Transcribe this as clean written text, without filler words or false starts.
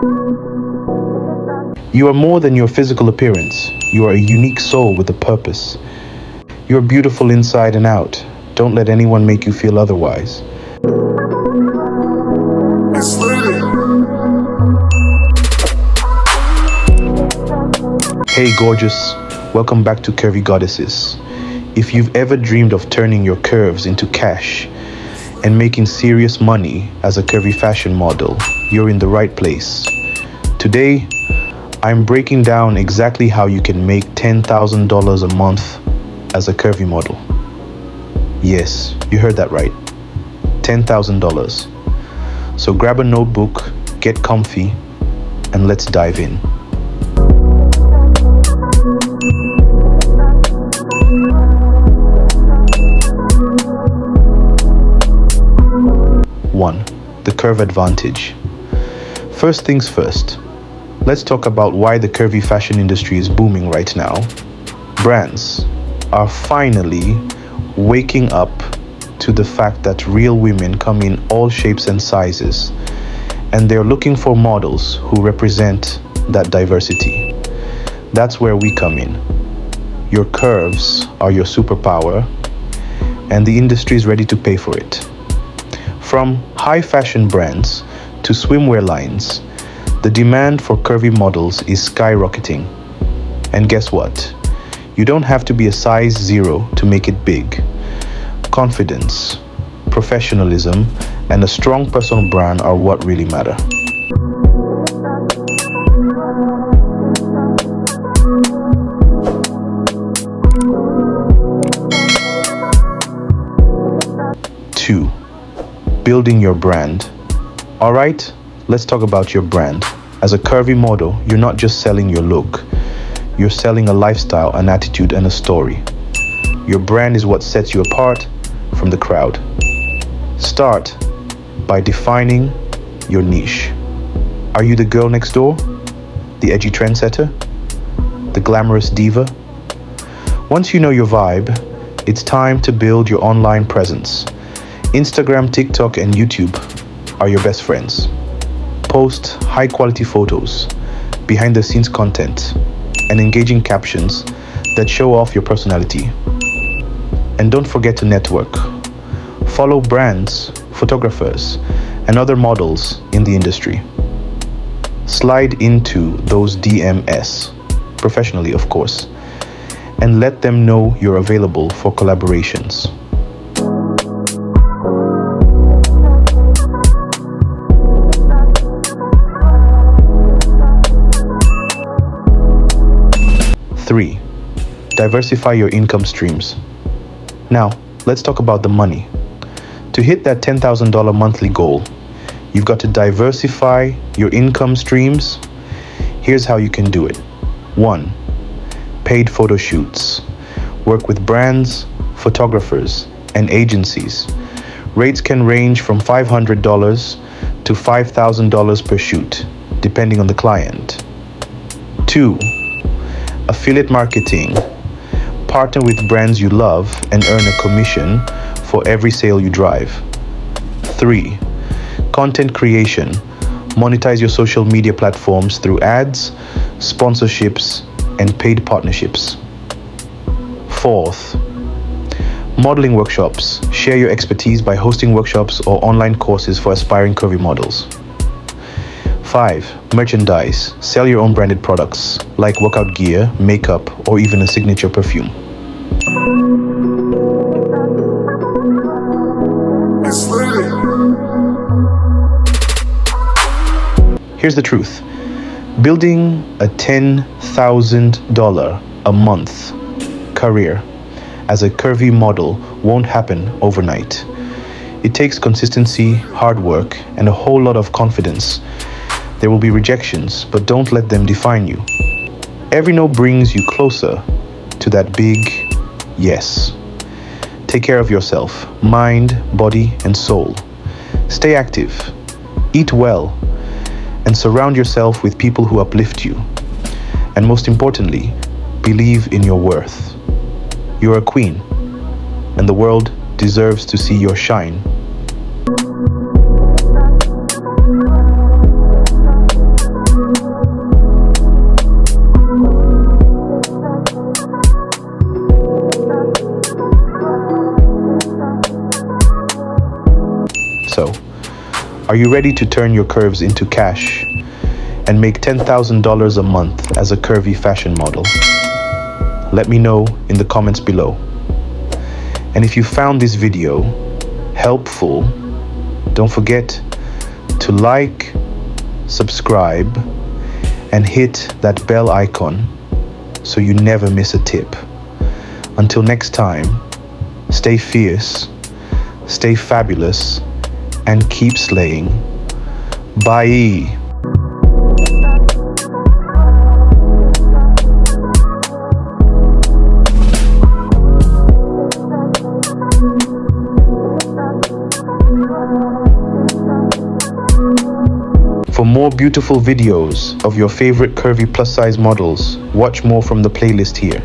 You are more than your physical appearance. You are a unique soul with a purpose. You are beautiful inside and out. Don't let anyone make you feel otherwise. Hey gorgeous, welcome back to Curvy Goddesses. If you've ever dreamed of turning your curves into cash and making serious money as a curvy fashion model, you're in the right place. Today, I'm breaking down exactly how you can make $10,000 a month as a curvy model. Yes, you heard that right. $10,000. So grab a notebook, get comfy, and let's dive in. One, the curve advantage. First things first, let's talk about why the curvy fashion industry is booming right now. Brands are finally waking up to the fact that real women come in all shapes and sizes, and they're looking for models who represent that diversity. That's where we come in. Your curves are your superpower, and the industry is ready to pay for it. From high fashion brands to swimwear lines, the demand for curvy models is skyrocketing. And guess what? You don't have to be a size 0 to make it big. Confidence, professionalism, and a strong personal brand are what really matter. Two, building your brand. All right, let's talk about your brand. As a curvy model, you're not just selling your look. You're selling a lifestyle, an attitude, and a story. Your brand is what sets you apart from the crowd. Start by defining your niche. Are you the girl next door? The edgy trendsetter? The glamorous diva? Once you know your vibe, it's time to build your online presence. Instagram, TikTok, and YouTube are your best friends. Post high-quality photos, behind-the-scenes content, and engaging captions that show off your personality. And don't forget to network. Follow brands, photographers, and other models in the industry. Slide into those DMs, professionally of course, and let them know you're available for collaborations. Three, diversify your income streams. Now, let's talk about the money. To hit that $10,000 monthly goal, you've got to diversify your income streams. Here's how you can do it. 1, paid photo shoots. Work with brands, photographers, and agencies. Rates can range from $500 to $5,000 per shoot, depending on the client. 2, affiliate marketing. Partner with brands you love and earn a commission for every sale you drive. 3, content creation. Monetize your social media platforms through ads, sponsorships, and paid partnerships. 4th, modeling workshops. Share your expertise by hosting workshops or online courses for aspiring curvy models. 5, merchandise. Sell your own branded products like workout gear, makeup, or even a signature perfume. Here's the truth. Building a $10,000 a month career as a curvy model won't happen overnight. It takes consistency, hard work, and a whole lot of confidence. There will be rejections, but don't let them define you. Every no brings you closer to that big yes. Take care of yourself, mind, body, and soul. Stay active, eat well, and surround yourself with people who uplift you. And most importantly, believe in your worth. You're a queen, and the world deserves to see your shine. Are you ready to turn your curves into cash and make $10,000 a month as a curvy fashion model? Let me know in the comments below. And if you found this video helpful, don't forget to like, subscribe, and hit that bell icon so you never miss a tip. Until next time, stay fierce, stay fabulous, and keep slaying. Bye. For more beautiful videos of your favorite curvy plus size models, watch more from the playlist here.